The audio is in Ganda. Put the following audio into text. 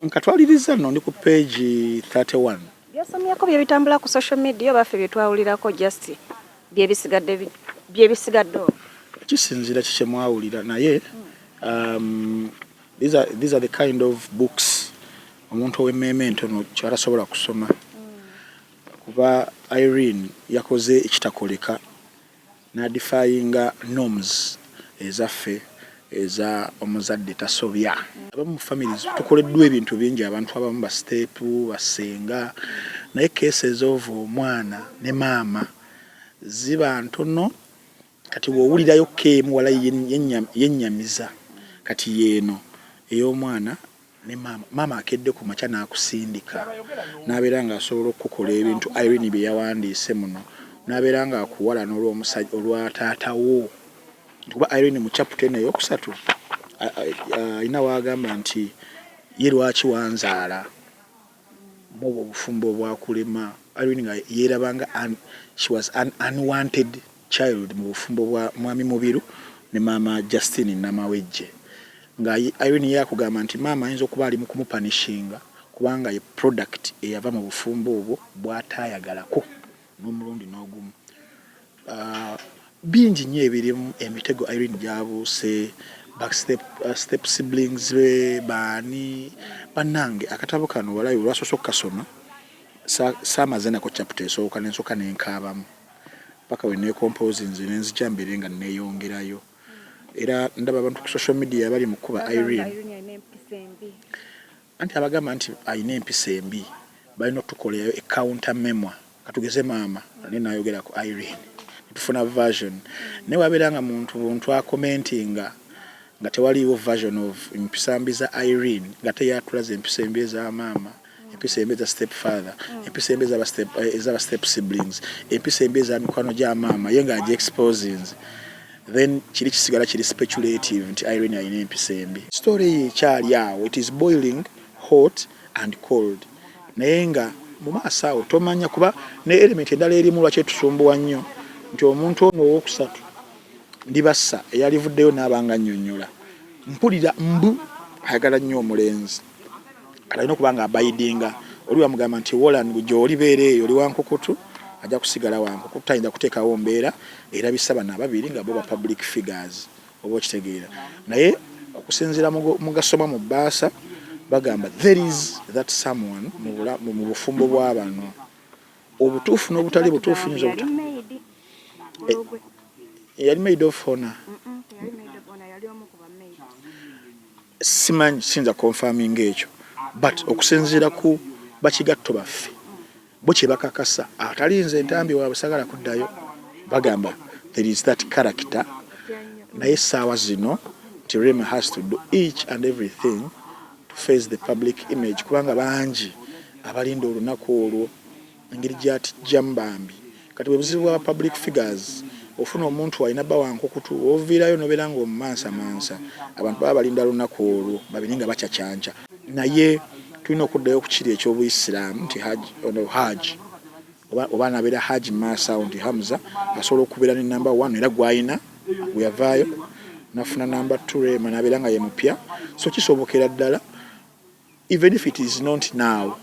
Nkatwaliriza nno ndi ku page 31. Byosomyeko bye bitambula ku social media baffe bye twawulirako just byebisigadde Kisinzira kike mwawulira naye these are the kind of books omuntu ow'emmeeme entono ky'atasobola kusoma kuba Irene yakoze ekitakoleka n'adifyinga norms ezaffe eza omuzadde tasobya. Abamu mu families tukoleddwa ebintu bingi, abantu abamu bastepu basenga, naye cases of omwana ne maama ziba ntono. Kati wowulirayo keemu wala yennyamiza kati yeeno ey'omwana ne maama akedde ku makya n'akusindika n'abeera ng'asobola okukola ebintu Irene bye yawandiise muno, n'abeera ng'akuwala n'olw'omusajja olwa taatawo. Kuba Irene mu chapter eno eyokusatu alina wagamba nti ye lwaki wanzaala mu obufumbo bwakulema. Irene nga yeerabanga she was an unwanted child mu bufumbo bwa mwami Mubiru ne maama Justine Namawejje, nga Irene yakugamba nti maama ayinza okuba ali mu kumupanishinga kubanga ye product eyava mu bufumbo obwo bw'ataayagalako n'omulundi n'ogumu. Bingi nnyo ebirimu emitego Irene gyabuuse, step siblings be baani bannange. Akatabo kano walayi olwasoose okukasoma saamaze nako chapter esooka n'ensooka n'enkaabamu paka we neekompoozi nze nenzija mbere nga neeyongerayo. Era ndaba abantu ku social media bali mu kuba Irene anti abagamba nti alina empisa embi balina okutukolayo counter memoir. Katugeze maama ane naayogera ku Irene tufuna version naye wabeera nga muntu akomentinga nga tewaliiwo version of empisa mbi za Irene nga teyatulaza empisa embi eza maama, empisa embi eza step father, empisa embi eza step siblings, empisa embi eza mikwano gya maama ye nga agyexposing, then kiri kisigala kiri speculative nti Irene alina empisa embi. Story ye ekyali awo, it is boiling hot and cold, naye nga mu maaso awo tomanya kuba ne element endala erimu lwaki etusumbuwa nnyo nti omuntu ono owookusatu ndibassa eyalivuddeyo n'abanga nnyonnyola mpulira mbu ayagala nnyo omulenzi alina okuba nga abayidinga. Oli wamugamba nti Wolan gy'olibeera eyo oli wankukutu ajja kusigala wankukutu, tayinza kuteekawo mbeera erabisa bano ababiri nga bo ba public figures oba okitegeera. Naye okusinziira mu gasoma mu bbaasa bagamba there is that someone mu bufumbo bwa bano obutuufu n'obutali butuufu nyinza yali maid of honor. Simanyi sinza confirming ekyo but okusinziira ku bakigatto baffe bo kye bakakasa atalinze entambi waabwe sagala kuddayo bagamba there is that character. Naye essaawa zino nti Rema has to do each and everything to face the public image kubanga bangi abalinda olunaku olwo engeri gyatijjamu bambi. Kati webuzibu bwa public figures ofuna omuntu alina bba wankukutu oviirayo nobeera nga omumansamansa abantu baba balinda lunaku olwo babiri nga bakyacyanca. Naye tulina okuddayo ku kiri eky'Obuyisiraamu nti Hajj oba nabeera Hajj Maasawo nti Hamza asobola okubeera ne number 1 era gwayina gwe yavaayo nafuna number 2 Rema nabeera nga ye mupya, so kisobokera ddala even if it is not now